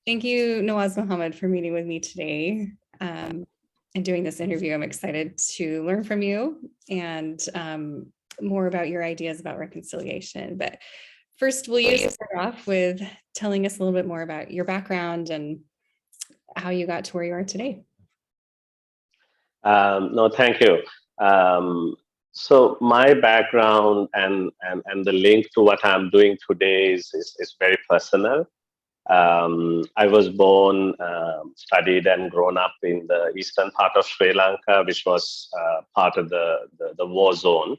Thank you, Nawaz Mohammed, for meeting with me today and doing this interview. I'm excited to learn from you and more about your ideas about reconciliation. But first, will you start off with telling us a little bit more about your background and how you got to where you are today? No, thank you. So my background and the link to what I'm doing today is very personal. I was born, studied, and grown up in the eastern part of Sri Lanka, which was part of the war zone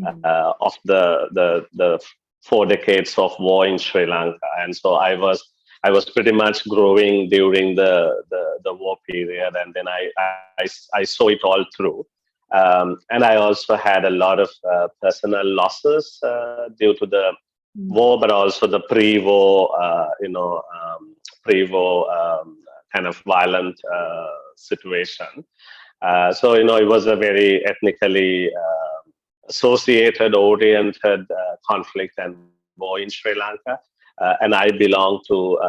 of the 4 decades of war in Sri Lanka. And so I was pretty much growing during the war period, and then I saw it all through. And I also had a lot of personal losses due to the war, but also the pre-war, pre-war kind of violent situation. So it was a very ethnically associated, oriented conflict and war in Sri Lanka, and I belong to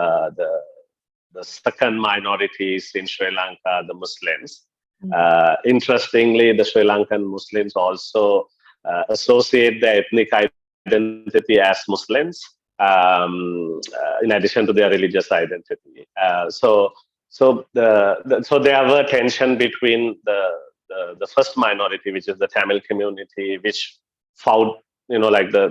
the second minorities in Sri Lanka, the Muslims. Interestingly, the Sri Lankan Muslims also associate their ethnic identity as Muslims, in addition to their religious identity. So there were tension between the first minority, which is the Tamil community, which fought, like the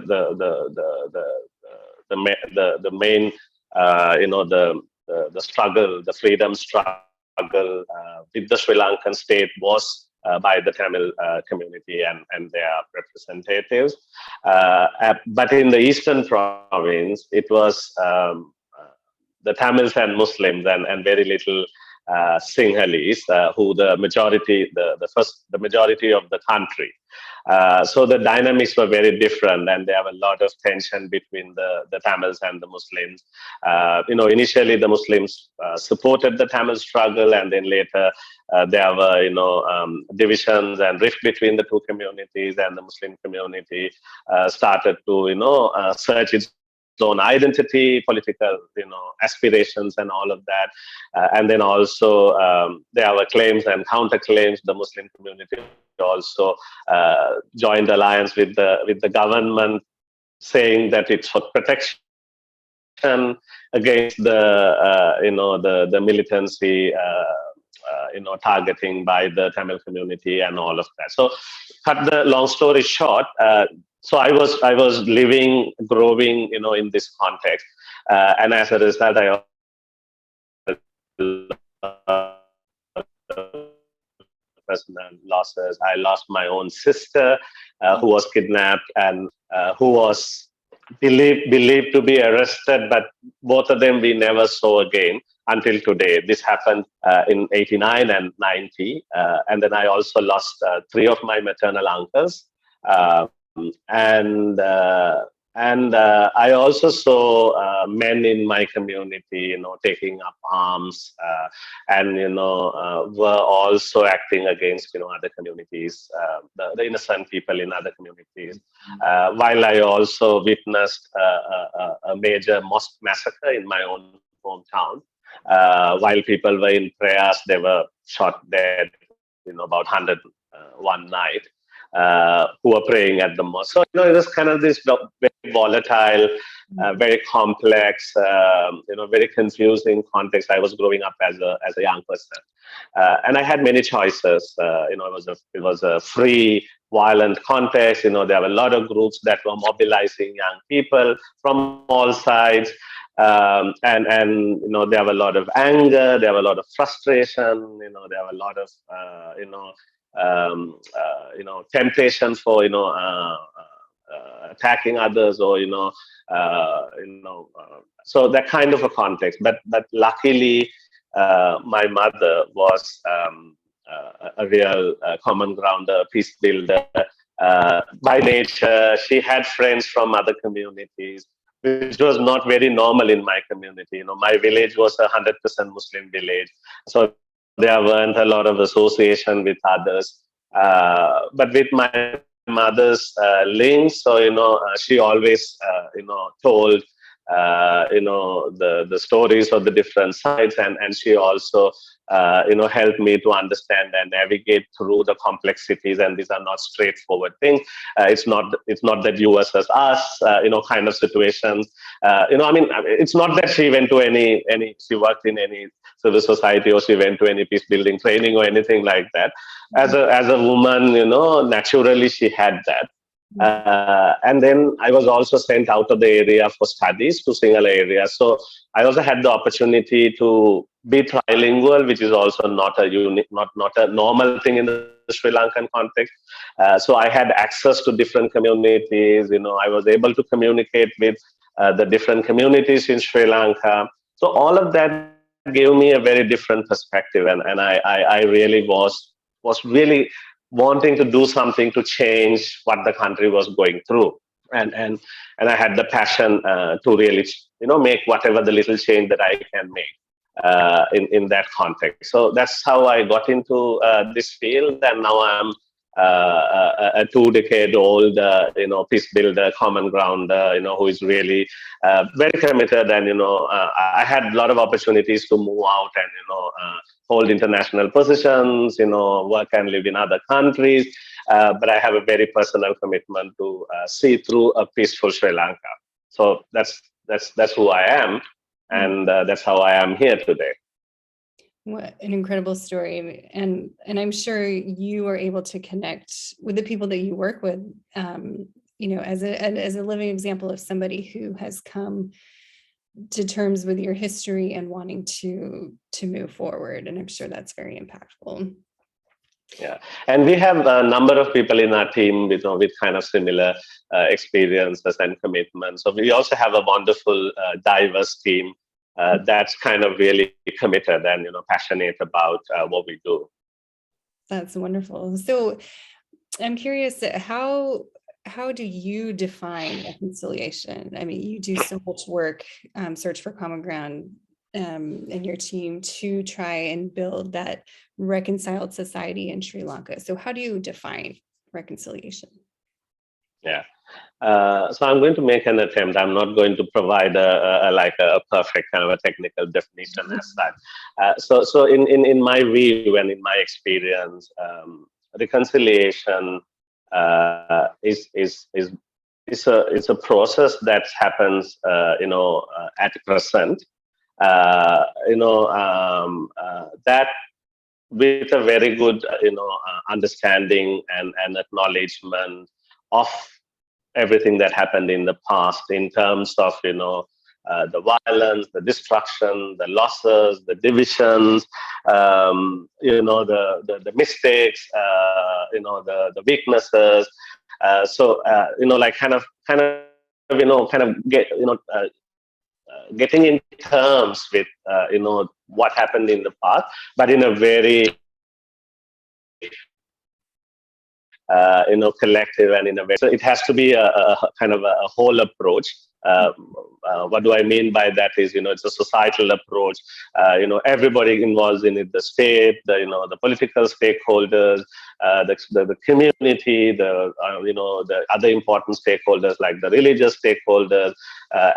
main, the struggle, the freedom struggle with the Sri Lankan state was by the Tamil community and their representatives. But in the eastern province, it was the Tamils and Muslims and very little Sinhalese, who the majority, the majority of the country. So the dynamics were very different, and there were a lot of tension between the Tamils and the Muslims. Initially the Muslims supported the Tamil struggle, and then later there were divisions and rift between the two communities, and the Muslim community started to search its own identity, political aspirations, and all of that. And then also there were claims and counterclaims. The Muslim community also joined alliance with the government, saying that it's for protection against the militancy, targeting by the Tamil community and all of that. So, cut the long story short. So I was living, growing, in this context, and as a result, I personal losses. I lost my own sister, who was kidnapped and who was believed to be arrested, but both of them we never saw again until today. This happened in 89 and 90. And then I also lost 3 of my maternal uncles. And I also saw men in my community, taking up arms, and were also acting against other communities, the innocent people in other communities. While I also witnessed a major mosque massacre in my own hometown, while people were in prayers, they were shot dead. About 100 one night. Who are praying at the mosque. So it was kind of this very volatile, very complex, very confusing context. I was growing up as a young person, and I had many choices. It was a free, violent context. There were a lot of groups that were mobilizing young people from all sides. And there were a lot of anger, there were a lot of frustration, there were a lot of temptation for attacking others, or so that kind of a context. But luckily, my mother was a real common grounder, peace builder by nature. She had friends from other communities, which was not very normal in my community. My village was 100% Muslim village, so there weren't a lot of association with others. But with my mother's links, so she always told the stories of the different sides, and she also helped me to understand and navigate through the complexities. And these are not straightforward things. It's not that you versus us, kind of situations. It's not that she went to she worked in any civil society, or she went to any peace building training or anything like that. As a woman, naturally she had that. And then I was also sent out of the area for studies to single area. So I also had the opportunity to be trilingual, which is also not a normal thing in the Sri Lankan context. So I had access to different communities. I was able to communicate with the different communities in Sri Lanka. So all of that gave me a very different perspective, and I really was really wanting to do something to change what the country was going through, and I had the passion to really make whatever the little change that I can make in that context. So that's how I got into this field, and now I'm a 2-decade-old peace builder, common grounder, who is really very committed. And I had a lot of opportunities to move out and hold international positions, work and live in other countries. But I have a very personal commitment to see through a peaceful Sri Lanka. So that's who I am, and that's how I am here today. What an incredible story. And I'm sure you are able to connect with the people that you work with, as a living example of somebody who has come to terms with your history and wanting to move forward. And I'm sure that's very impactful. Yeah, and we have a number of people in our team with kind of similar experiences and commitments. So we also have a wonderful, diverse team that's kind of really committed and passionate about what we do. That's wonderful. So I'm curious, how do you define reconciliation? I mean, you do so much work, Search for Common Ground, and your team to try and build that reconciled society in Sri Lanka. So how do you define reconciliation? Yeah. So I'm going to make an attempt. I'm not going to provide a perfect kind of a technical definition as such. So in my view and in my experience, reconciliation is a process that happens at present. That with a very good understanding and acknowledgement of everything that happened in the past in terms of the violence, the destruction, the losses, the divisions, the mistakes, the weaknesses. Getting in terms with what happened in the past, but in a very collective and in a way. So it has to be a kind of a whole approach. What do I mean by that is, it's a societal approach. Everybody involved in it, the state, the political stakeholders, the community, the other important stakeholders like the religious stakeholders,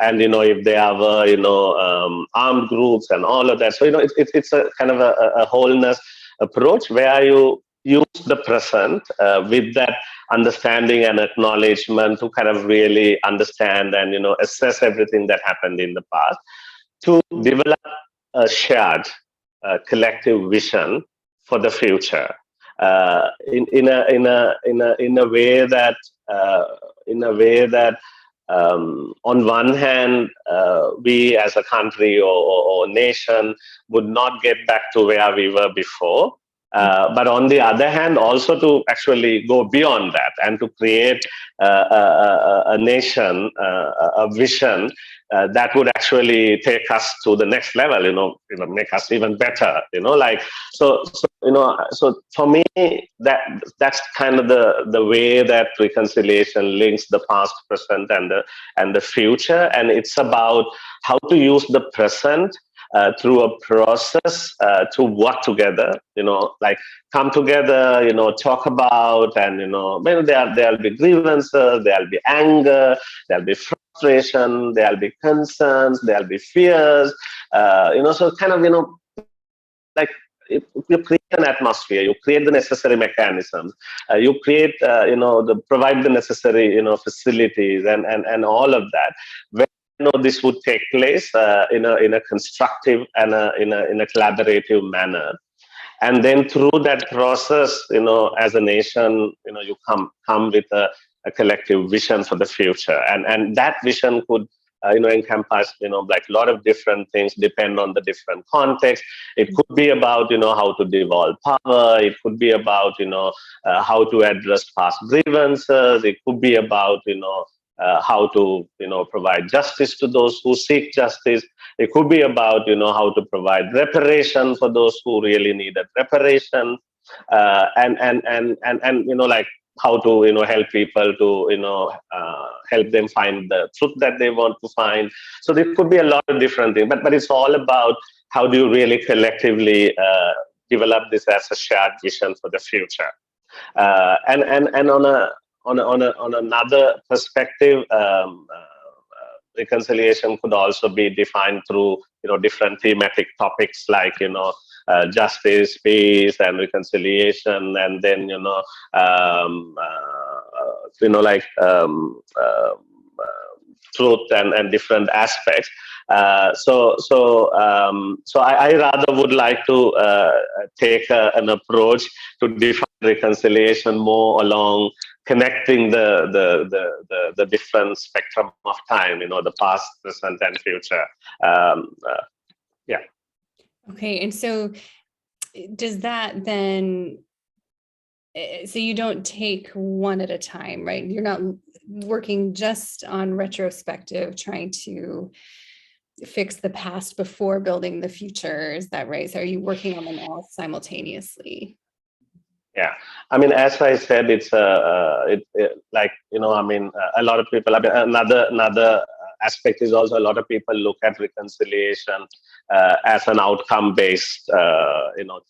and if there are armed groups and all of that. So it's a kind of a wholeness approach where you use the present with that understanding and acknowledgement to kind of really understand and assess everything that happened in the past, to develop a shared collective vision for the future in a way that on one hand we as a country or nation would not get back to where we were before. But on the other hand, also to actually go beyond that and to create a nation, a vision that would actually take us to the next level, make us even better, So for me, that's kind of the way that reconciliation links the past, present, and the future, and it's about how to use the present through a process to work together, like come together, talk about, and, well, there'll be grievances, there'll be anger, there'll be frustration, there'll be concerns, there'll be fears, so kind of, like you create an atmosphere, you create the necessary mechanisms, you create, provide the necessary, facilities and all of that. When this would take place in a constructive and in a collaborative manner, and then through that process, as a nation, you come with a collective vision for the future, and that vision could encompass, like a lot of different things, depend on the different context. It could be about, how to devolve power. It could be about, how to address past grievances. It could be about, how to, provide justice to those who seek justice. It could be about, how to provide reparation for those who really needed reparation, and like how to help people to help them find the truth that they want to find. So there could be a lot of different things, but it's all about how do you really collectively develop this as a shared vision for the future. And on another perspective, reconciliation could also be defined through different thematic topics like justice, peace, and reconciliation, and then like truth and different aspects. So I rather would like to take an approach to define reconciliation more along connecting the different spectrum of time, the past, present, and future. Yeah. Okay, and so does that then? So you don't take one at a time, right? You're not working just on retrospective, trying to fix the past before building the future. Is that right? So are you working on them all simultaneously? Yeah, I mean, as I said, it's like I mean, a lot of people. I mean, another aspect is also a lot of people look at reconciliation as an outcome-based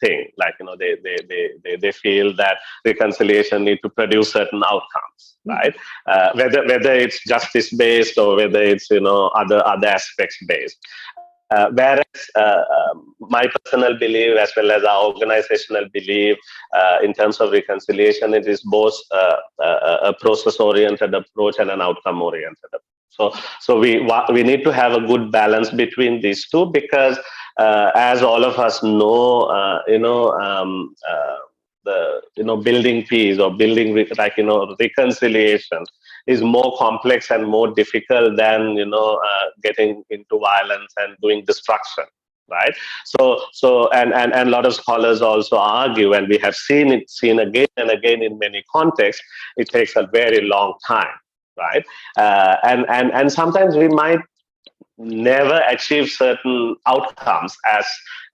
thing. Like they feel that reconciliation need to produce certain outcomes, right? Whether it's justice-based or whether it's other aspects-based. Whereas my personal belief, as well as our organizational belief, in terms of reconciliation, it is both a process-oriented approach and an outcome-oriented approach. So we need to have a good balance between these two, because as all of us know, the building peace or building reconciliation is more complex and more difficult than getting into violence and doing destruction, right? So and a lot of scholars also argue, and we have seen again and again in many contexts, it takes a very long time, right? And sometimes we might never achieve certain outcomes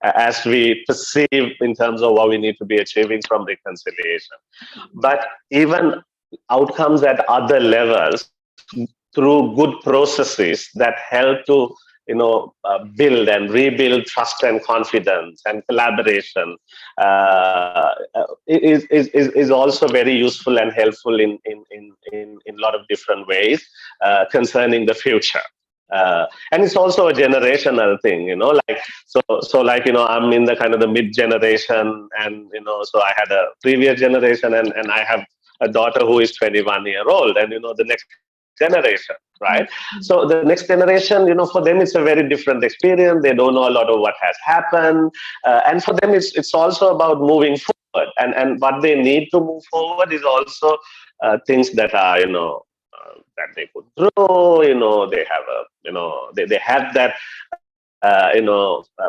as we perceive in terms of what we need to be achieving from reconciliation. But even outcomes at other levels, through good processes that help to build and rebuild trust and confidence and collaboration, is also very useful and helpful in a lot of different ways concerning the future. And it's also a generational thing, like so like I'm in the kind of the mid generation, and so I had a previous generation, and I have a daughter who is 21-year-old, and the next generation, right? So the next generation, for them it's a very different experience. They don't know a lot of what has happened, and for them it's also about moving forward, and what they need to move forward is also things that are that they could grow. They have they have that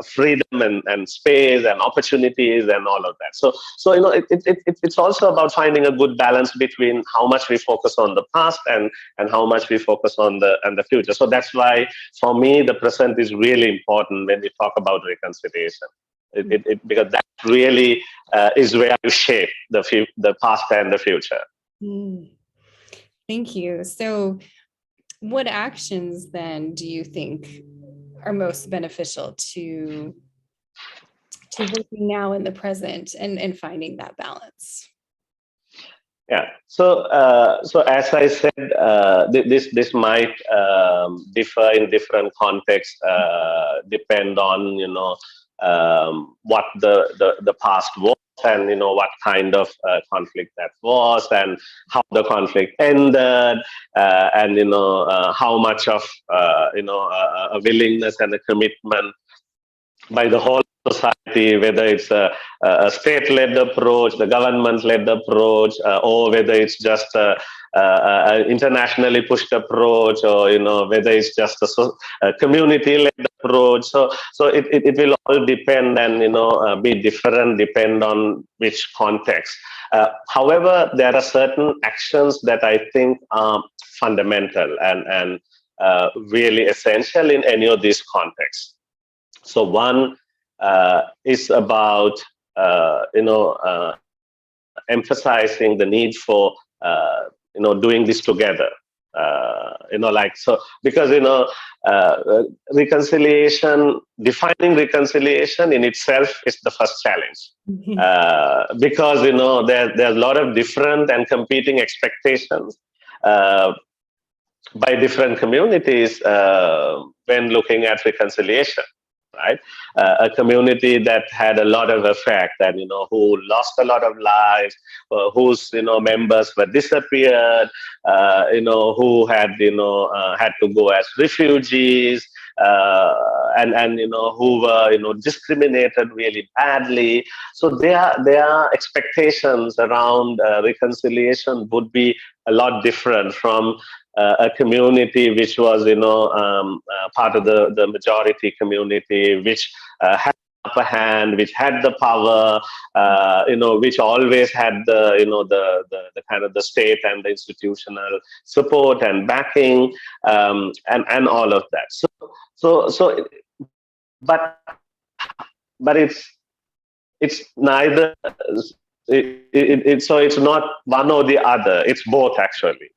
freedom and space and opportunities and all of that. So it's also about finding a good balance between how much we focus on the past and how much we focus on the future. So that's why for me the present is really important when we talk about reconciliation. Because that really is where you shape the past and the future. Thank you. So what actions then do you think are most beneficial to working now in the present and finding that balance? Yeah. So, so as I said, this might differ in different contexts, depend on what the past was, and what kind of conflict that was, and how the conflict ended, and how much of a willingness and a commitment by the whole society, whether it's a state-led approach, the government-led approach, or whether it's just a internationally pushed approach, or whether it's just a community-led approach. So it will all depend and be different, depend on which context. However, there are certain actions that I think are fundamental and really essential in any of these contexts. So one is about emphasizing the need for doing this together. Because reconciliation, defining reconciliation in itself is the first challenge. Because there's a lot of different and competing expectations by different communities when looking at reconciliation. Right, a community that had a lot of effect, and who lost a lot of lives, whose members were disappeared, who had had to go as refugees, and who were discriminated really badly. So their expectations around reconciliation would be a lot different from a community which was part of the majority community, which had the upper hand, which had the power, which always had the kind of the state and the institutional support and backing, and all of that. But it's neither. So it's not one or the other. It's both, actually.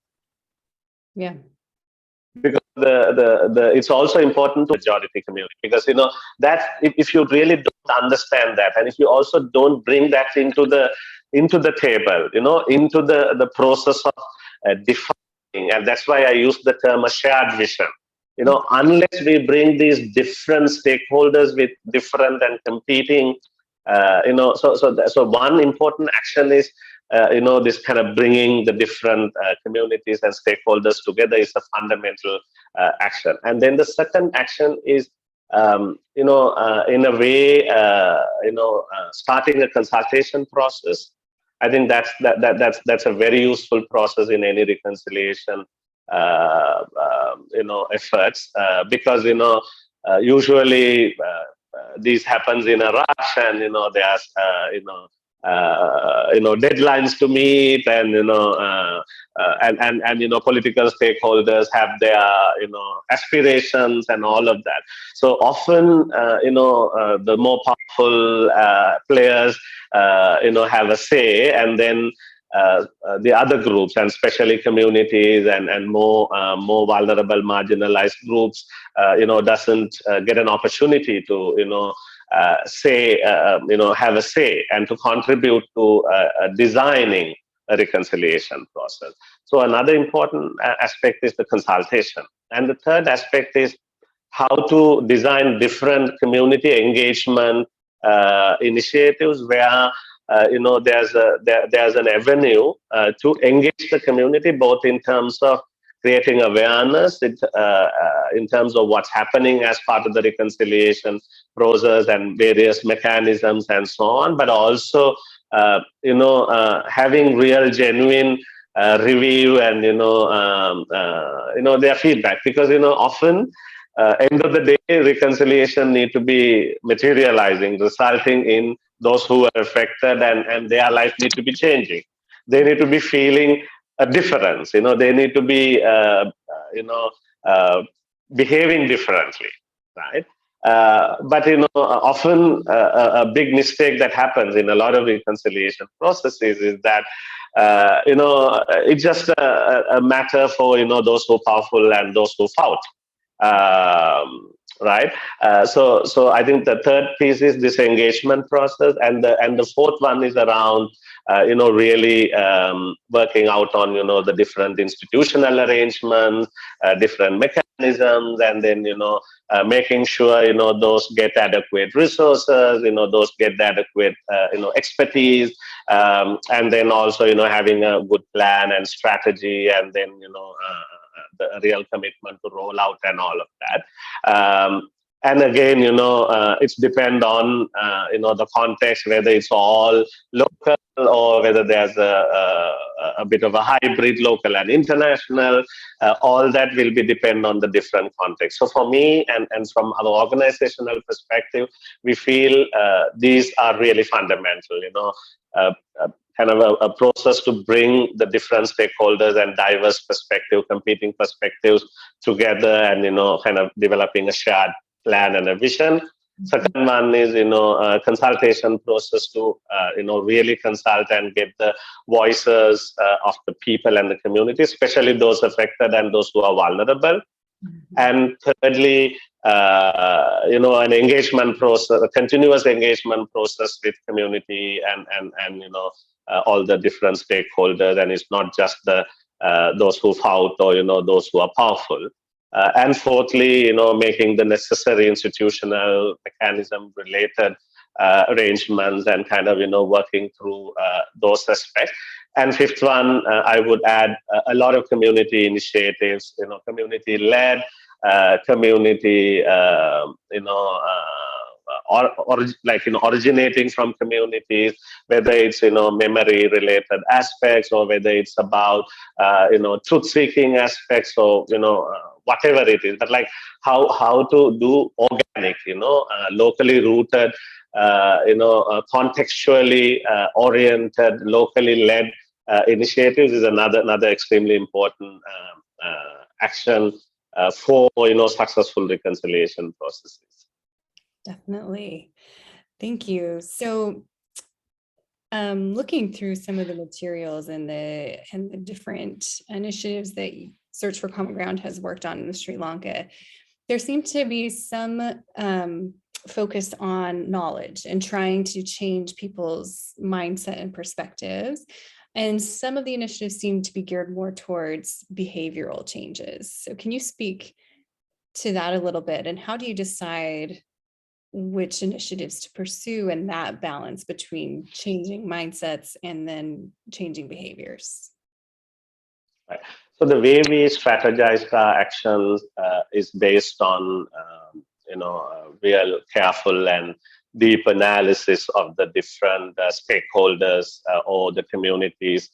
Yeah. Because it's also important to majority community, because that if you really don't understand that, and if you also don't bring that into the table, into the process of defining, and that's why I use the term a shared vision. Unless we bring these different stakeholders with different and competing, so one important action is this kind of bringing the different communities and stakeholders together is a fundamental action. And then the second action is, in a way, starting a consultation process. I think that's a very useful process in any reconciliation, efforts, because usually this happens in a rush, and there's deadlines to meet, and political stakeholders have their aspirations and all of that. So often the more powerful players have a say, and then the other groups, and especially communities and more vulnerable, marginalized groups, doesn't get an opportunity to have a say and to contribute to designing a reconciliation process. So another important aspect is the consultation, and the third aspect is how to design different community engagement initiatives where there's an avenue to engage the community, both in terms of creating awareness in terms of what's happening as part of the reconciliation process and various mechanisms and so on, but also having real, genuine review and their feedback, because often end of the day, reconciliation need to be materializing, resulting in those who are affected and their life need to be changing. They need to be feeling a difference. They need to be behaving differently, right? But often a big mistake that happens in a lot of reconciliation processes is that it's just a matter for those who are powerful and those who fought. right? So I think the third piece is this engagement process, and the fourth one is around really working out on the different institutional arrangements, different mechanisms, and then making sure those get adequate resources, those get adequate expertise, and then also having a good plan and strategy, and then the real commitment to roll out and all of that. And again, it's depend on the context, whether it's all local or whether there's a bit of a hybrid, local and international. All that will be depend on the different context. So for me, and from our organizational perspective, we feel these are really fundamental. Kind of a process to bring the different stakeholders and diverse perspective, competing perspectives together, and kind of developing a shared plan and a vision. Second one is a consultation process to really consult and get the voices of the people and the community, especially those affected and those who are vulnerable. And thirdly, an engagement process, a continuous engagement process with community and all the different stakeholders, and it's not just the those who fought or those who are powerful. And fourthly, making the necessary institutional mechanism related arrangements and kind of working through those aspects. And fifth one, I would add a lot of community initiatives, community led, community, originating from communities, whether it's memory related aspects, or whether it's about truth seeking aspects, or whatever it is, but like how to do organic, locally rooted, contextually oriented, locally led initiatives is another extremely important action for successful reconciliation processes. Definitely. Thank you. So looking through some of the materials and the different initiatives that Search for Common Ground has worked on in Sri Lanka, there seemed to be some focus on knowledge and trying to change people's mindset and perspectives. And some of the initiatives seem to be geared more towards behavioral changes. So can you speak to that a little bit? And how do you decide which initiatives to pursue and that balance between changing mindsets and then changing behaviors? Right. So the way we strategize our actions is based on real careful and deep analysis of the different stakeholders or the communities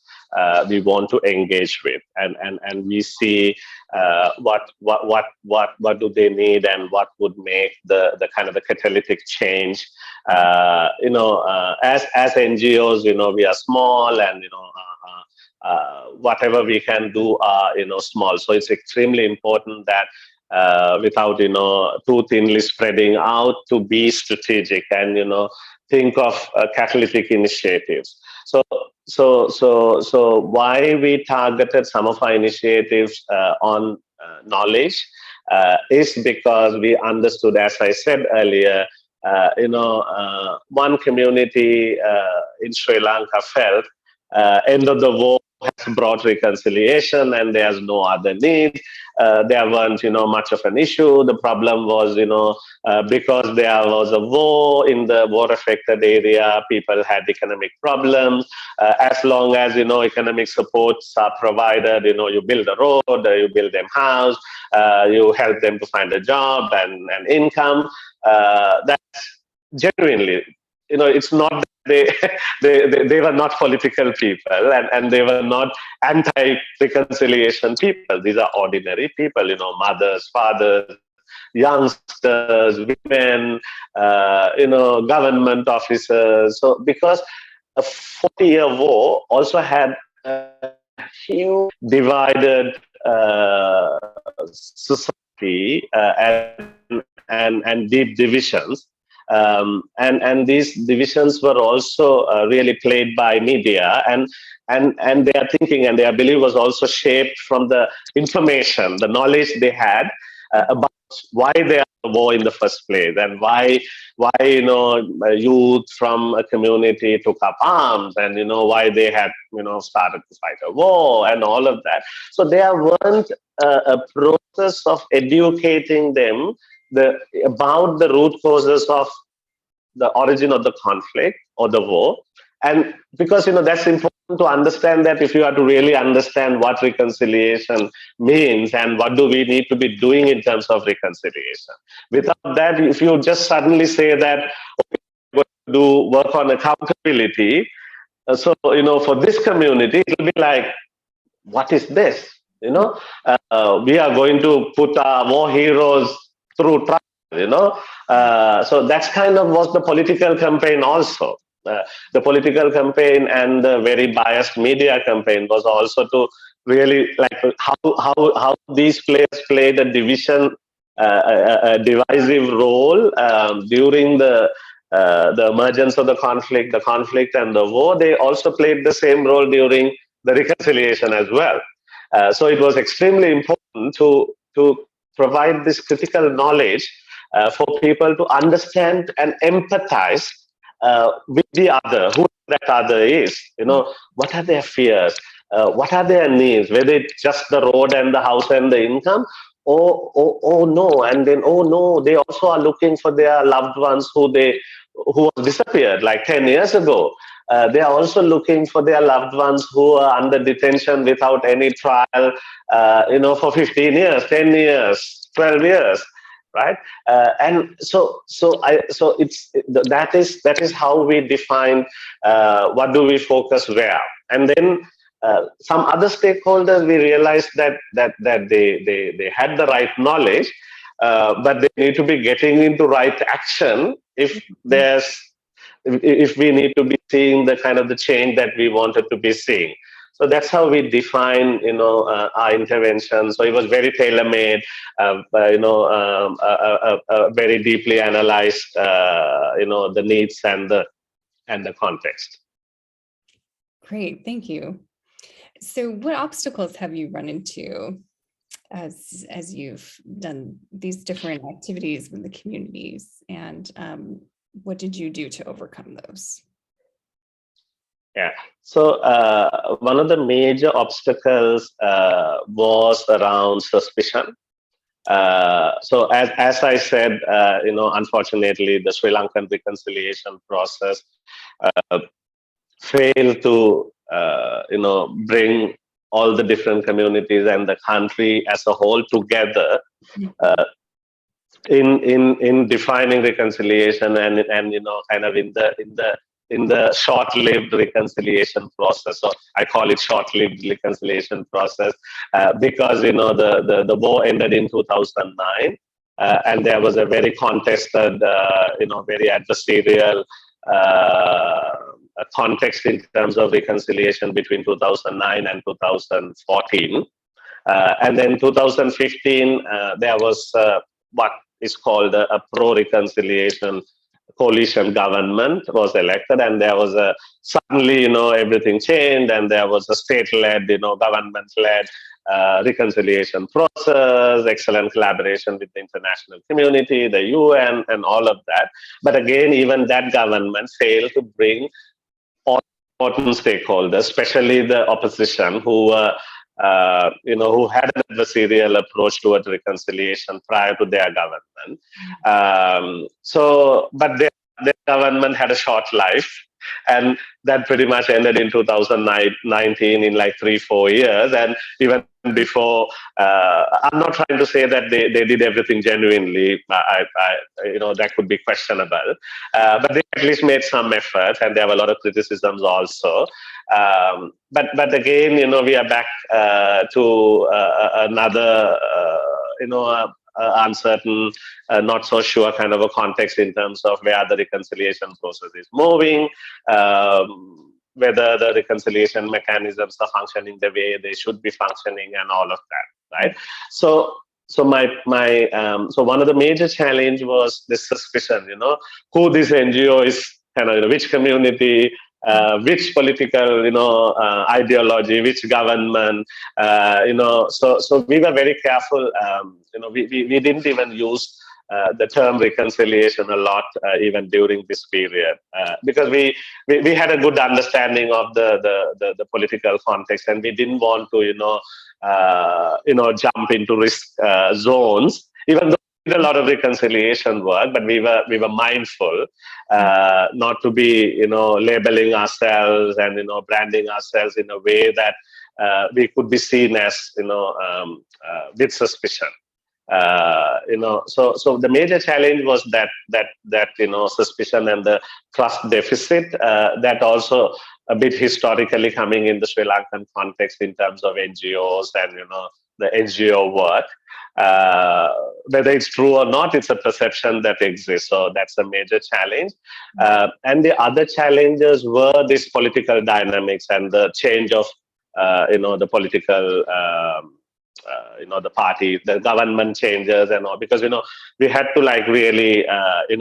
we want to engage with, and we see what do they need and what would make the kind of the catalytic change. As NGOs, we are small, and whatever we can do are small. So it's extremely important that without too thinly spreading out, to be strategic and think of catalytic initiatives. So why we targeted some of our initiatives on knowledge is because we understood, as I said earlier, one community in Sri Lanka felt end of the war has brought reconciliation and there's no other need. There weren't, much of an issue. The problem was, because there was a war in the war-affected area, people had economic problems. As long as, economic supports are provided, you build a road, you build them house, you help them to find a job and income. That's genuinely, it's not that they were not political people, and they were not anti-reconciliation people. These are ordinary people, mothers, fathers, youngsters, women, government officers. So because a 40-year war also had a huge divided society and deep divisions. And these divisions were also really played by media, and their thinking and their belief was also shaped from the information, the knowledge they had, about why they are at war in the first place, and why youth from a community took up arms, and why they had started to fight a war and all of that. So there weren't a process of educating them about the root causes of the origin of the conflict or the war. And because that's important to understand, that if you are to really understand what reconciliation means and what do we need to be doing in terms of reconciliation. Without that, if you just suddenly say that, okay, we're going to do work on accountability, so for this community it will be like, what is this? We are going to put our war heroes through trial. So that's kind of was the political campaign also. The political campaign and the very biased media campaign was also to really like how these players played a a divisive role during the emergence of the conflict and the war. They also played the same role during the reconciliation as well. So it was extremely important to provide this critical knowledge for people to understand and empathize with the other, who that other is. What are their fears? What are their needs? Whether it's just the road and the house and the income, or no, and then no, they also are looking for their loved ones who disappeared like 10 years ago. They are also looking for their loved ones who are under detention without any trial, for 15 years, 10 years, 12 years, right? And so that is how we define what do we focus where, and then some other stakeholders, we realized that they had the right knowledge, but they need to be getting into right action if we need to be seeing the kind of the change that we wanted to be seeing. So that's how we define, our intervention. So it was very tailor-made, very deeply analyzed, the needs and the context. Great, thank you. So what obstacles have you run into as you've done these different activities with the communities, and what did you do to overcome those? Yeah, so one of the major obstacles was around suspicion. So as I said, unfortunately, the Sri Lankan reconciliation process failed to, bring all the different communities and the country as a whole together in defining reconciliation and kind of in the short-lived reconciliation process. So I call it short-lived reconciliation process because the war ended in 2009, and there was a very contested, very adversarial context in terms of reconciliation between 2009 and 2014. And then 2015, there was what is called a pro-reconciliation coalition government was elected, and there was suddenly, everything changed, and there was a state-led, government-led reconciliation process, excellent collaboration with the international community, the UN, and all of that. But again, even that government failed to bring all important stakeholders, especially the opposition, who had an adversarial approach towards reconciliation prior to their government. But their government had a short life, and that pretty much ended in 2019 in like 3-4 years. And even before, I'm not trying to say that they did everything genuinely. That could be questionable. But they at least made some effort, and there were a lot of criticisms also. But again, we are back to another, uncertain, not so sure kind of a context in terms of where the reconciliation process is moving, whether the reconciliation mechanisms are functioning the way they should be functioning, and all of that, right? So one of the major challenge was this suspicion, who this NGO is, which community, which political, ideology, which government, so we were very careful. We didn't even use the term reconciliation a lot, even during this period, because we had a good understanding of the political context, and we didn't want to, jump into risk zones, even though we did a lot of reconciliation work, but we were mindful not to be, labeling ourselves and, branding ourselves in a way that we could be seen as, with suspicion. So the major challenge was that suspicion and the trust deficit, that also a bit historically coming in the Sri Lankan context in terms of NGOs and the NGO work. Whether it's true or not, it's a perception that exists. So that's a major challenge. And the other challenges were this political dynamics and the change of the political. The party, the government changes and all, because we had to really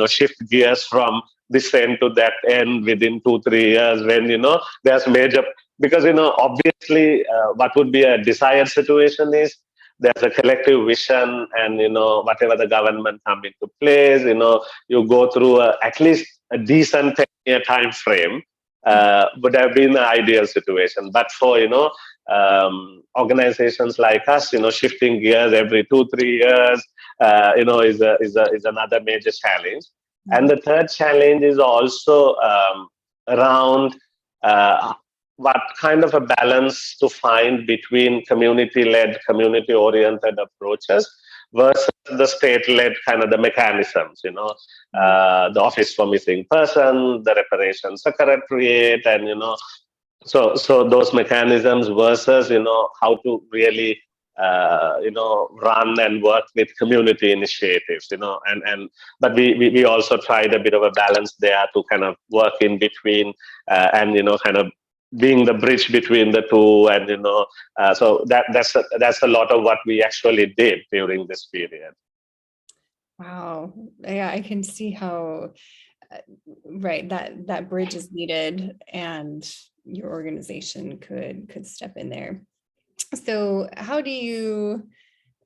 shift gears from this end to that end within 2-3 years, when there's major, because obviously what would be a desired situation is there's a collective vision, and whatever the government come into place, you go through at least a decent 10-year time frame, would have been the ideal situation. But for organizations like us, shifting gears every 2-3 years, is another major challenge. And the third challenge is also around what kind of a balance to find between community-led, community-oriented approaches versus the state-led kind of the mechanisms, the Office for Missing Person, the Reparation Secretariat, and so those mechanisms versus how to really run and work with community initiatives, but we also tried a bit of a balance there to kind of work in between, and kind of being the bridge between the two, and so that's a lot of what we actually did during this period. Wow. Yeah, I can see how right, that bridge is needed, and your organization could step in there. So how do you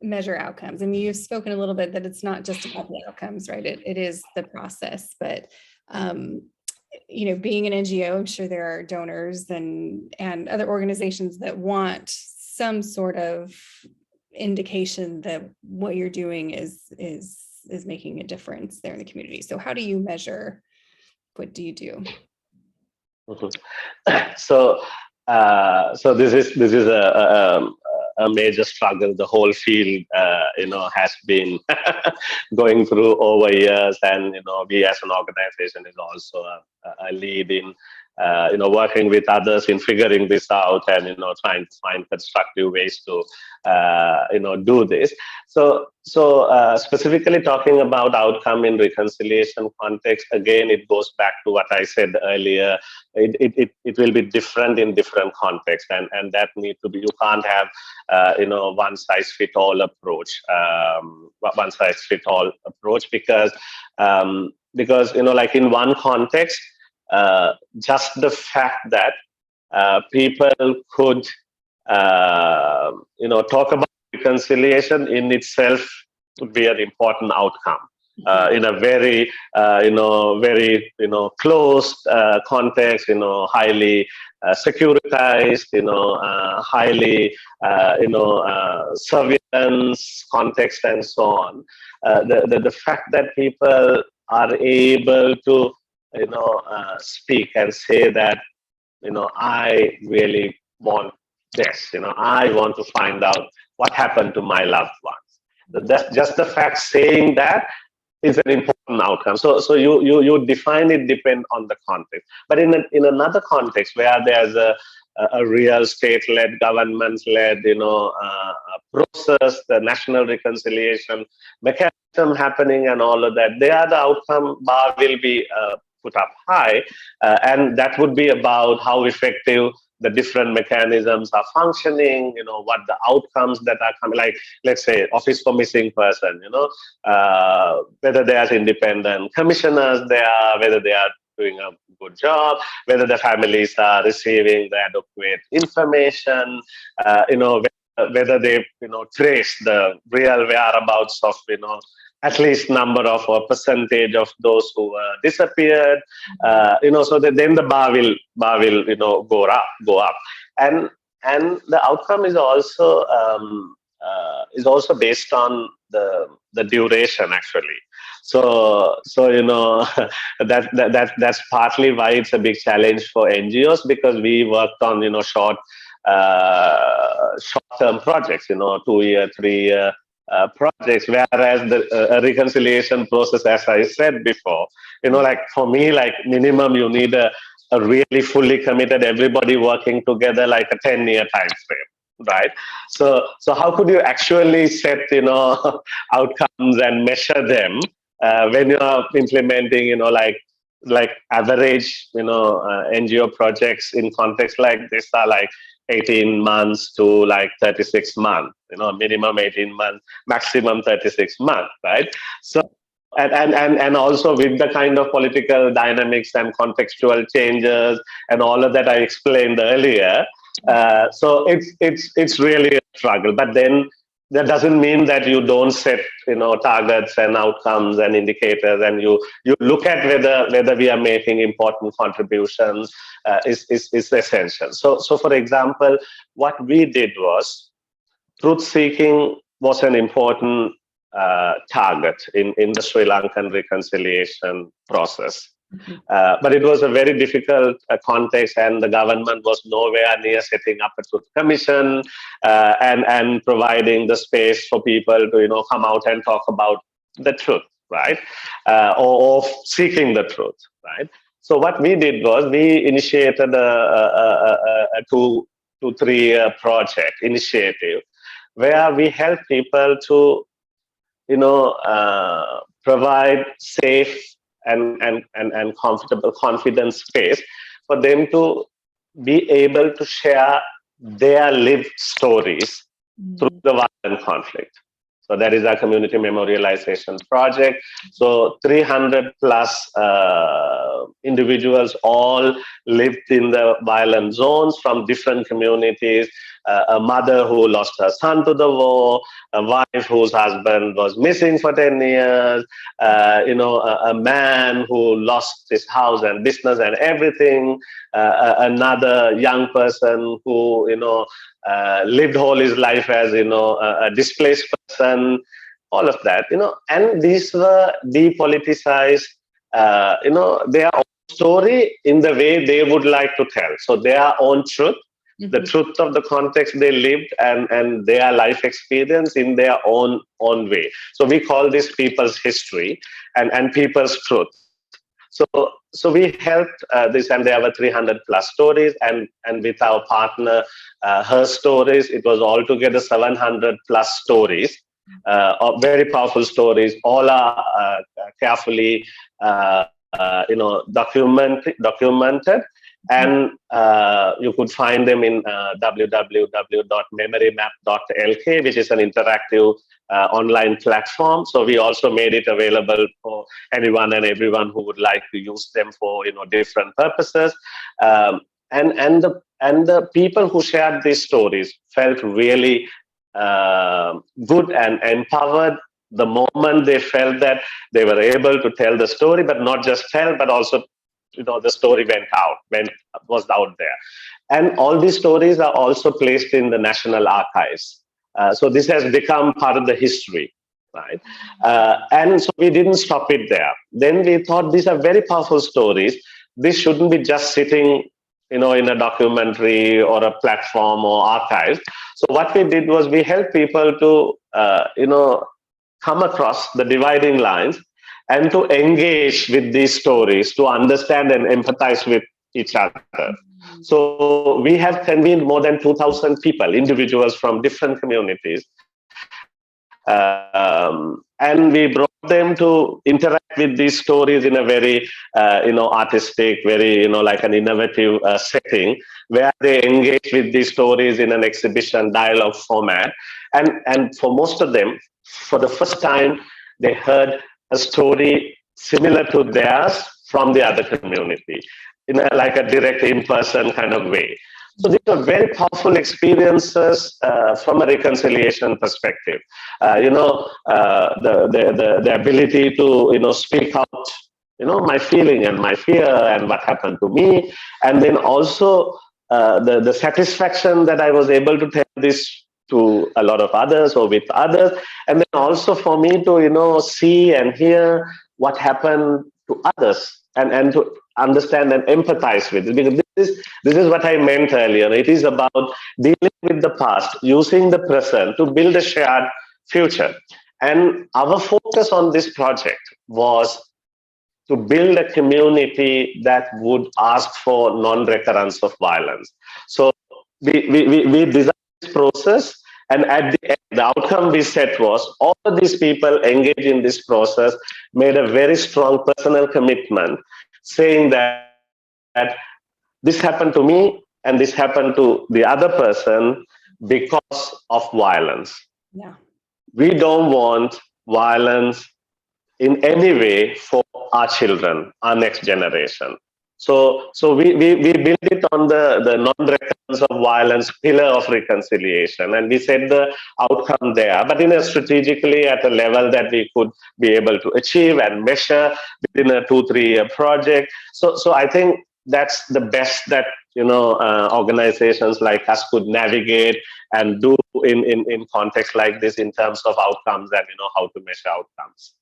measure outcomes? I mean, you've spoken a little bit that it's not just about the outcomes, right? It is the process, but being an NGO, I'm sure there are donors and other organizations that want some sort of indication that what you're doing is making a difference there in the community. So how do you measure? What do you do? So this is a major struggle the whole field has been going through over years, and we as an organization is also a lead in working with others in figuring this out, and trying to find constructive ways to do this. So specifically talking about outcome in reconciliation context, again it goes back to what I said earlier. It will be different in different contexts, and that need to be, you can't have one size fit all approach, because like in one context, just the fact that people could talk about reconciliation in itself would be an important outcome. In a very very closed context, highly securitized, highly surveillance context, and so on. The fact that people are able to speak and say that I really want this, I want to find out what happened to my loved ones. That's just the fact saying that is an important outcome. So you define it depend on the context. But in another context where there's a real state-led, government-led, process, the national reconciliation mechanism happening and all of that, there the outcome bar will be put up high, and that would be about how effective the different mechanisms are functioning, what the outcomes that are coming, like, let's say, Office for Missing Person, whether there's independent commissioners there, whether they are doing a good job, whether the families are receiving the adequate information, whether they, trace the real whereabouts of, at least number of or percentage of those who disappeared, so that then the bar will, go up, and the outcome is also based on the duration actually. So that's partly why it's a big challenge for NGOs, because we worked on short-term projects, 2-year, 3-year projects, whereas the reconciliation process, as I said before, like for me, like minimum you need a really fully committed, everybody working together, like a 10-year time frame, right? So how could you actually set outcomes and measure them when you are implementing like average NGO projects in context like this are like 18 months to like 36 months, minimum 18 months, maximum 36 months, right? So and also with the kind of political dynamics and contextual changes and all of that I explained earlier. So it's really a struggle. But then that doesn't mean that you don't set targets and outcomes and indicators, and you look at whether we are making important contributions is essential. So for example, what we did was truth seeking was an important target in the Sri Lankan reconciliation process. But it was a very difficult context, and the government was nowhere near setting up a truth commission and providing the space for people to come out and talk about the truth, right? Or seeking the truth, right? So what we did was we initiated a 2 to 3 year project initiative where we help people to provide safe and comfortable, confident space for them to be able to share their lived stories through the violent conflict. So that is our community memorialization project. So 300 plus individuals all lived in the violent zones from different communities. A mother who lost her son to the war, a wife whose husband was missing for 10 years, a man who lost his house and business and everything, another young person who, lived all his life as, a displaced person, all of that, and these were depoliticized, their own story in the way they would like to tell. So their own truth, the truth of the context they lived and their life experience in their own way. So we call this people's history and people's truth. So we helped this, and there were 300 plus stories, and with our partner, Her Stories, it was altogether 700 plus stories, of very powerful stories. All are carefully, documented. And you could find them in www.memorymap.lk, which is an interactive online platform. So we also made it available for anyone and everyone who would like to use them for different purposes. And the people who shared these stories felt really good and empowered the moment they felt that they were able to tell the story, but not just tell, but also the story was out there. And all these stories are also placed in the National Archives. So this has become part of the history, right? And so we didn't stop it there. Then we thought these are very powerful stories. This shouldn't be just sitting, in a documentary or a platform or archive. So what we did was we helped people to, come across the dividing lines and to engage with these stories, to understand and empathize with each other. So we have convened more than 2,000 people, individuals from different communities. And we brought them to interact with these stories in a very, artistic, very, like an innovative setting, where they engage with these stories in an exhibition dialogue format. And for most of them, for the first time, they heard a story similar to theirs from the other community in like a direct in-person kind of way. So these are very powerful experiences from a reconciliation perspective. The ability to speak out, my feeling and my fear and what happened to me, and then also the satisfaction that I was able to tell this to a lot of others or with others, and then also for me to see and hear what happened to others and to understand and empathize with it, because this is what I meant earlier. It is about dealing with the past, using the present to build a shared future. And our focus on this project was to build a community that would ask for non-recurrence of violence. So we designed this process, and at the end, the outcome we set was all of these people engaged in this process made a very strong personal commitment, saying that this happened to me and this happened to the other person because of violence. Yeah. We don't want violence in any way for our children, our next generation. So we build it on the non-recurrence of violence pillar of reconciliation, and we set the outcome there, but in a strategically at a level that we could be able to achieve and measure within a 2-3 year project. So I think that's the best that organizations like us could navigate and do in context like this in terms of outcomes and how to measure outcomes.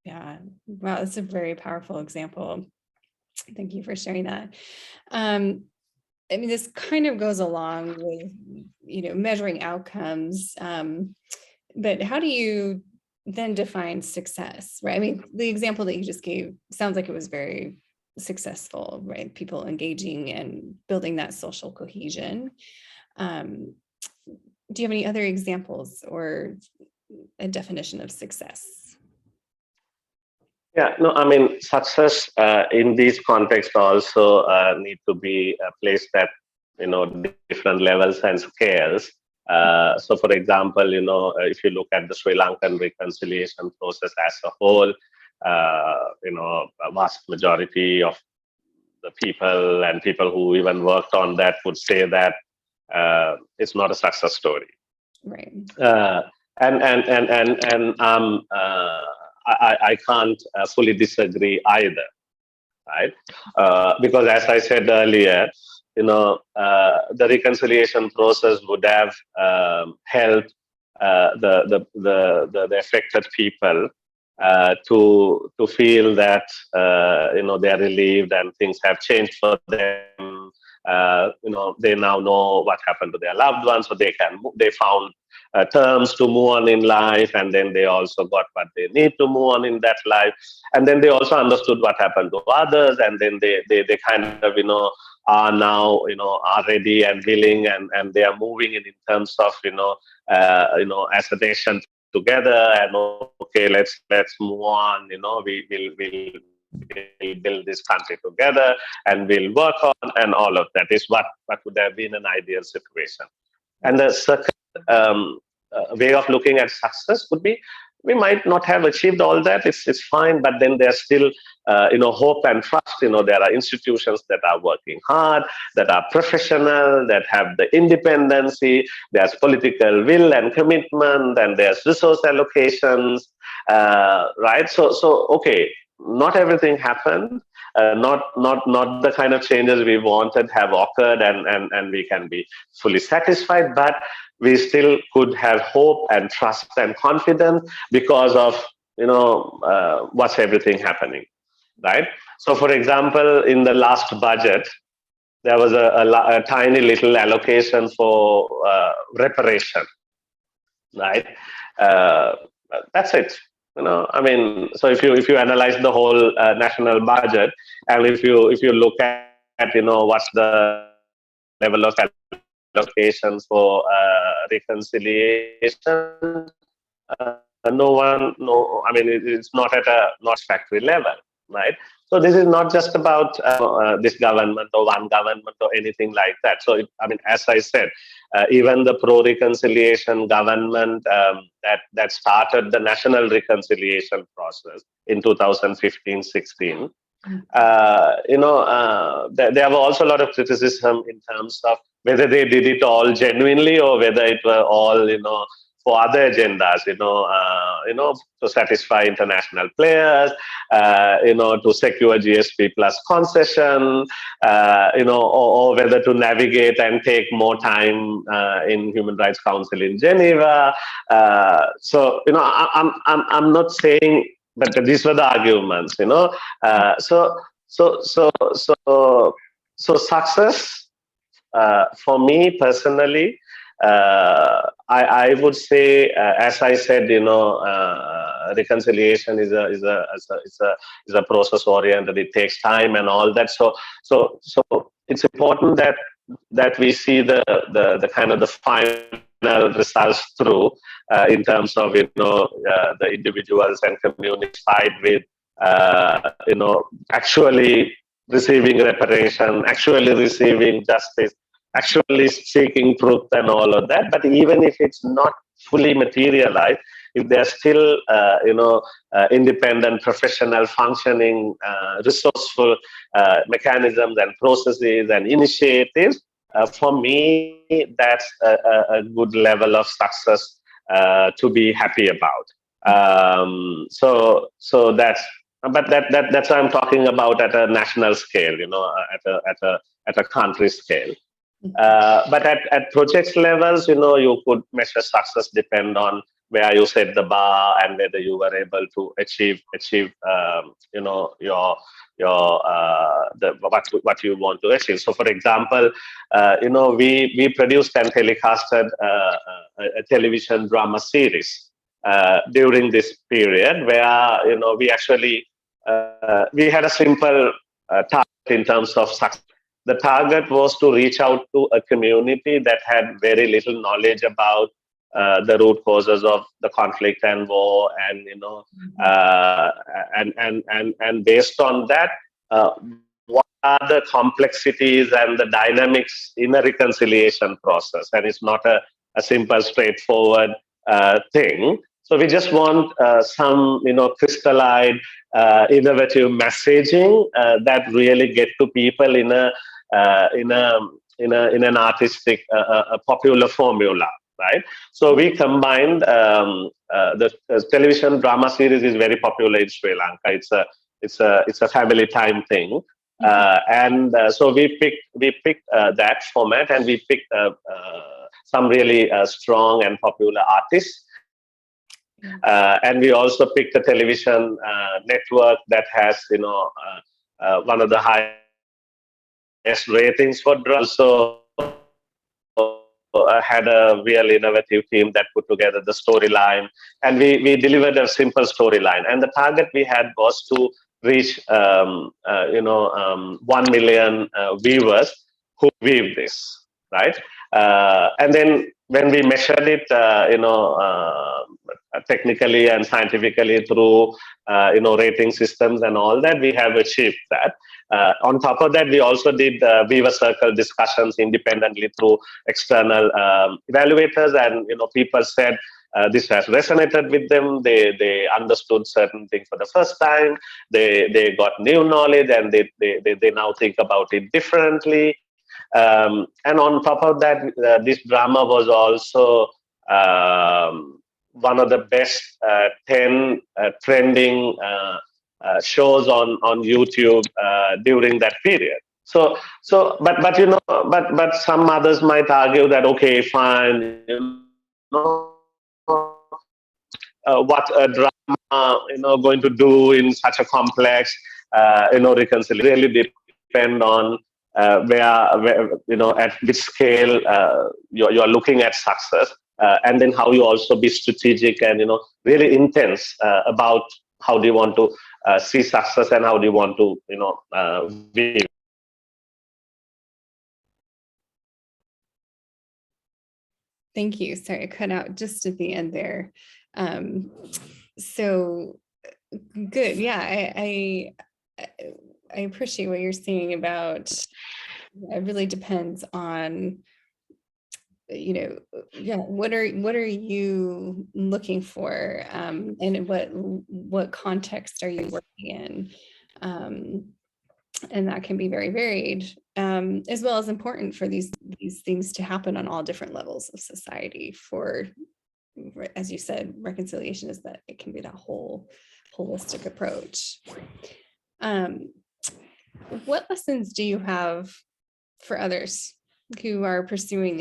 Yeah, wow, that's a very powerful example. Thank you for sharing that. I mean, this kind of goes along with, measuring outcomes, but how do you then define success, right? I mean, the example that you just gave sounds like it was very successful, right? People engaging and building that social cohesion. Do you have any other examples or a definition of success? Yeah, no, I mean, success in these contexts also need to be placed at, different levels and scales. So, for example, if you look at the Sri Lankan reconciliation process as a whole, a vast majority of the people and people who even worked on that would say that it's not a success story. Right. I can't fully disagree either, right? Because as I said earlier, the reconciliation process would have helped the affected people to feel that they are relieved and things have changed for them. They now know what happened to their loved ones, so they found terms to move on in life, and then they also got what they need to move on in that life, and then they also understood what happened to others, and then they kind of are now are ready and willing, and they are moving in terms of as a nation together, and okay, let's move on. We'll build this country together, and we'll work on, and all of that is what would have been an ideal situation. And the second way of looking at success would be, we might not have achieved all that. It's fine, but then there's still hope and trust. There are institutions that are working hard, that are professional, that have the independency. There's political will and commitment, and there's resource allocations, right? So okay, not everything happened. Not the kind of changes we wanted have occurred, and we can be fully satisfied, but we still could have hope and trust and confidence because of what's everything happening, right? So, for example, in the last budget, there was a tiny little allocation for reparation, right? That's it. I mean, so if you analyze the whole national budget, and if you look at what's the level of allocation for reconciliation, I mean, it's not at a factory level, right? So this is not just about this government or one government or anything like that. So, I mean, as I said, even the pro-reconciliation government that started the national reconciliation process in 2015-16, There were also a lot of criticism in terms of whether they did it all genuinely or whether it were all, for other agendas, to satisfy international players, to secure GSP plus concession, or whether to navigate and take more time in Human Rights Council in Geneva. I'm not saying, but these were the arguments, so success for me personally, I would say, as I said, reconciliation is a process oriented. It takes time and all that. So it's important that we see the kind of the final results through in terms of the individuals and communities side with actually receiving reparation, actually receiving justice, actually seeking truth and all of that. But even if it's not fully materialized, if they're still, independent, professional, functioning, resourceful mechanisms and processes and initiatives, for me, that's a good level of success to be happy about. So that's. But that's what I'm talking about at a national scale, at a country scale. But at project levels, you could measure success depend on where you set the bar and whether you were able to achieve what you want to achieve. So, for example, we produced and telecasted a television drama series during this period where we actually we had a simple target in terms of success. The target was to reach out to a community that had very little knowledge about the root causes of the conflict and war, and and based on that, what are the complexities and the dynamics in a reconciliation process? And it's not a simple, straightforward thing. So we just want some, crystallized, innovative messaging that really get to people in an artistic, popular formula, right? So we combined the television drama series is very popular in Sri Lanka. It's a family time thing, and so we picked that format, and we picked some really strong and popular artists. And we also picked a television network that has, one of the highest ratings for drugs. So had a real innovative team that put together the storyline, and we delivered a simple storyline. And the target we had was to reach, 1 million viewers who viewed this, right? And then when we measured it, technically and scientifically through, rating systems and all that, we have achieved that. On top of that, we also did Viva Circle discussions independently through external evaluators, and people said this has resonated with them. They understood certain things for the first time. They got new knowledge, and they now think about it differently. And on top of that, this drama was also one of the best 10 trending shows on YouTube during that period. But some others might argue that, okay, fine, what a drama going to do in such a complex reconciliation really depend on where at which scale you're looking at success, and then how you also be strategic and really intense about how do you want to see success and how do you want to view. Thank you. Sorry, I cut out just at the end there. So good. Yeah, I appreciate what you're saying about it really depends on, what are you looking for, and what context are you working in? And that can be very varied, as well as important for these things to happen on all different levels of society. For, as you said, reconciliation is that it can be that whole holistic approach. What lessons do you have for others who are pursuing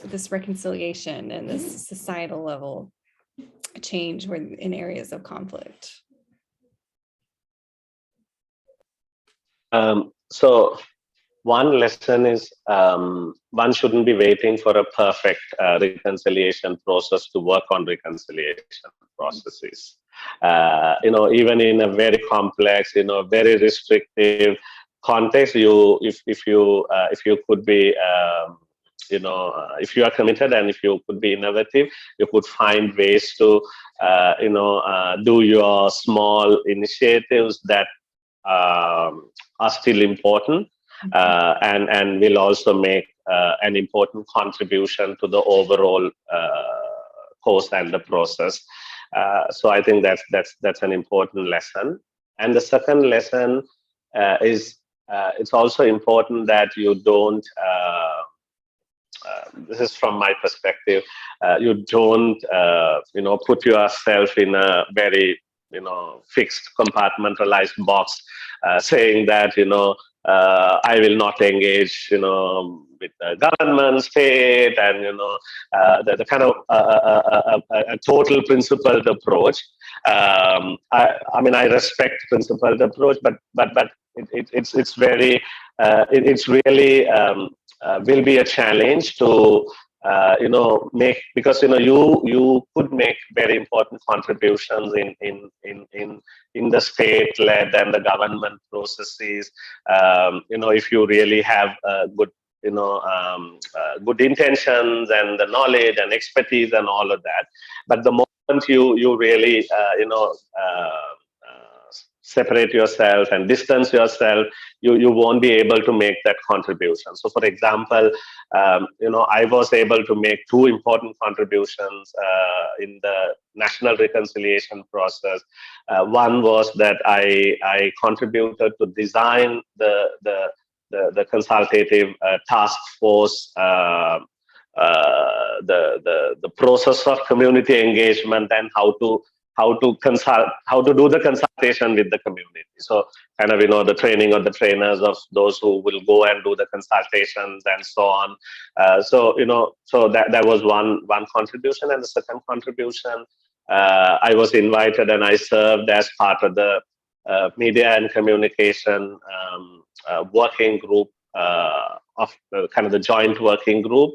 this reconciliation and this societal level change in areas of conflict? So one lesson is one shouldn't be waiting for a perfect reconciliation process to work on reconciliation processes. Even in a very complex, very restrictive context, if you could be, if you are committed and if you could be innovative, you could find ways to, do your small initiatives that are still important, and will also make an important contribution to the overall course and the process. So I think that's an important lesson. And the second lesson is it's also important that you don't. This is from my perspective. You don't, put yourself in a very fixed compartmentalized box, saying that I will not engage with the government, state, and the kind of a total principled approach. I respect principled approach, but it's very it's really will be a challenge to make, because you could make very important contributions in the state-led and the government processes, if you really have good good intentions and the knowledge and expertise and all of that. But the moment you really separate yourself and distance yourself, you won't be able to make that contribution. So, for example, I was able to make two important contributions in the national reconciliation process. One was that I contributed to design the consultative task force, the process of community engagement, and how to do the consultation with the community. So kind of the training of the trainers of those who will go and do the consultations and so on. So that was one contribution. And the second contribution, I was invited and I served as part of the media and communication working group, of kind of the joint working group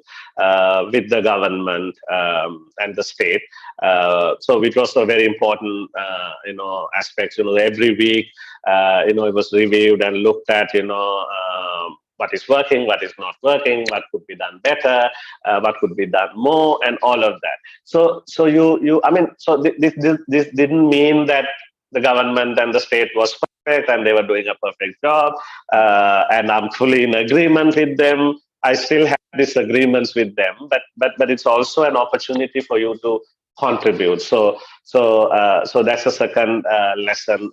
with the government and the state. So it was a very important, aspects. Every week, it was reviewed and looked at, what is working, what is not working, what could be done better, what could be done more, and all of that. So this didn't mean that the government and the state was perfect and they were doing a perfect job, and I'm fully in agreement with them. I still have disagreements with them, but it's also an opportunity for you to contribute. So that's the second lesson,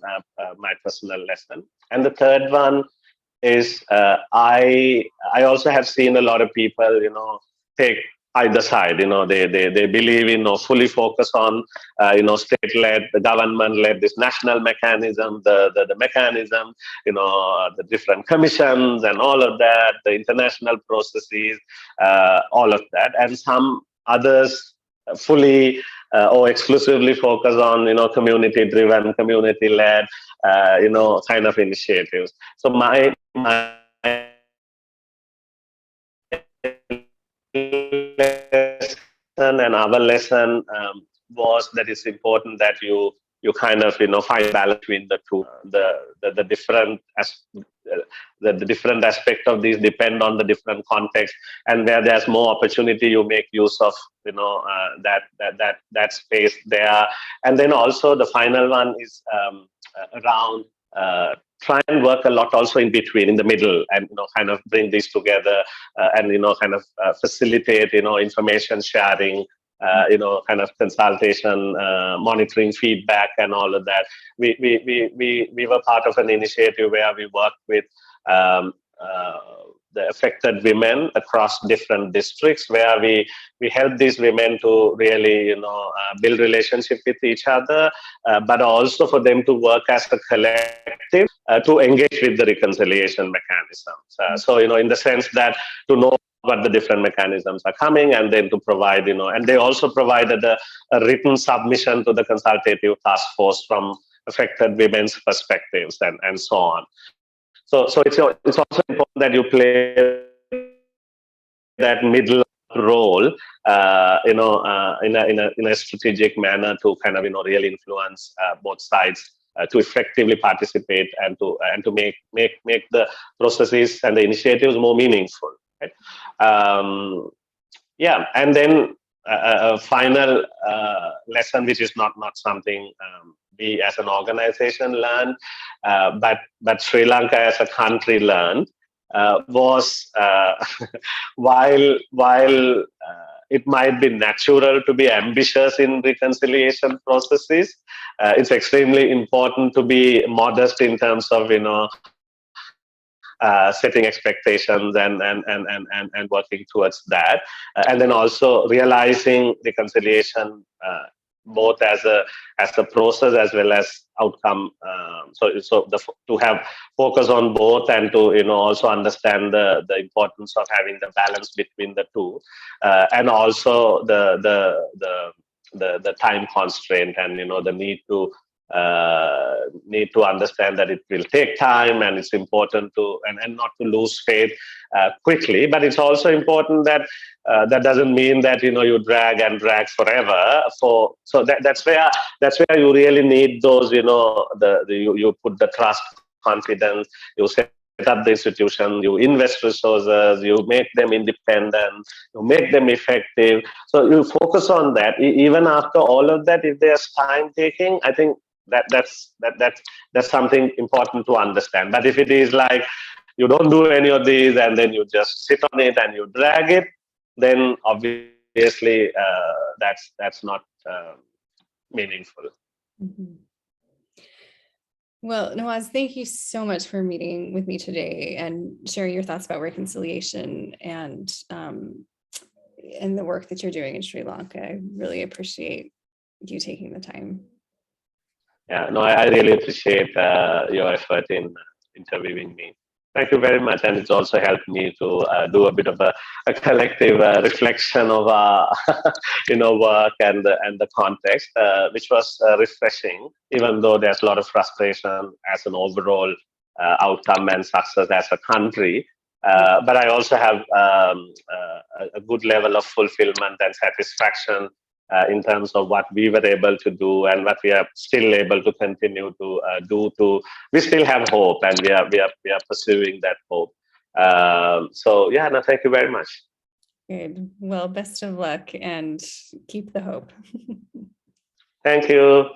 my personal lesson. And the third one is I also have seen a lot of people, take either side. They believe in fully focus on state-led, the government-led, this national mechanism, the mechanism, the different commissions and all of that, the international processes, all of that, and some others fully or exclusively focus on community-driven, community-led, kind of initiatives. So my lesson and our lesson was that it's important that you kind of find balance between the two. The different the different aspect of these depend on the different context, and where there's more opportunity, you make use of that space there. And then also the final one is around try and work a lot also in between, in the middle, and kind of bring these together and kind of facilitate information sharing kind of consultation, monitoring feedback, and all of that. We were part of an initiative where we worked with the affected women across different districts, where we help these women to really build relationship with each other, but also for them to work as a collective to engage with the reconciliation mechanisms. So in the sense that to know what the different mechanisms are coming, and then to provide, and they also provided a written submission to the consultative task force from affected women's perspectives and so on. So it's also important that you play that middle role, in a strategic manner to kind of really influence both sides to effectively participate and to make the processes and the initiatives more meaningful. Right? And then a final lesson, which is not something we as an organization learned, but Sri Lanka as a country learned, was while it might be natural to be ambitious in reconciliation processes, it's extremely important to be modest in terms of setting expectations and working towards that, and then also realizing reconciliation both as a process as well as outcome. To have focus on both, and to also understand the importance of having the balance between the two, and also the time constraint, and the need to understand that it will take time, and it's important to and not to lose faith quickly. But it's also important that that doesn't mean that you drag forever. So that's where you really need those, you put the trust, confidence, you set up the institution, you invest resources, you make them independent, you make them effective. So you focus on that. Even after all of that, if there's time taking, I think that's something important to understand. But if it is like you don't do any of these and then you just sit on it and you drag it, then obviously that's not meaningful. Mm-hmm. Well, Nawaz, thank you so much for meeting with me today and sharing your thoughts about reconciliation and the work that you're doing in Sri Lanka. I really appreciate you taking the time. Yeah, no, I really appreciate your effort in interviewing me. Thank you very much, and it's also helped me to do a bit of a collective reflection of our, work and the context, which was refreshing. Even though there's a lot of frustration as an overall outcome and success as a country, but I also have a good level of fulfillment and satisfaction in terms of what we were able to do and what we are still able to continue to do. We still have hope, and we are pursuing that hope. Thank you very much. Good. Well, best of luck and keep the hope. Thank you.